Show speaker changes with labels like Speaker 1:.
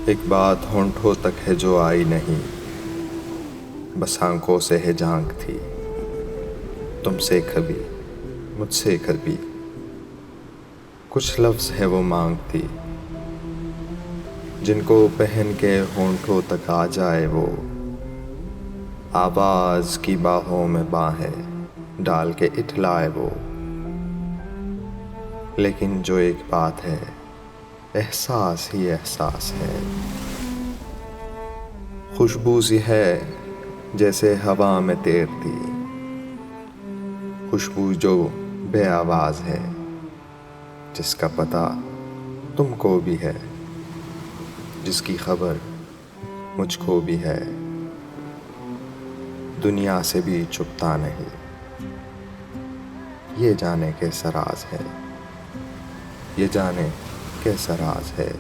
Speaker 1: एक बात होंठों तक है जो आई नहीं, बस आंखों से है झांक थी। तुमसे कभी, मुझसे कभी, कुछ लफ्ज़ है वो मांग थी, जिनको पहन के होंठों तक आ जाए वो, आवाज़ की बाहों में बाहें डाल के इठलाए वो। लेकिन जो एक बात है, एहसास ही एहसास है। खुशबू सी है जैसे हवा में तैरती, खुशबू जो बे आवाज़ है, जिसका पता तुमको भी है, जिसकी खबर मुझको भी है। दुनिया से भी छुपता नहीं, ये जाने कैसा राज है, ये जाने कैसा राज है।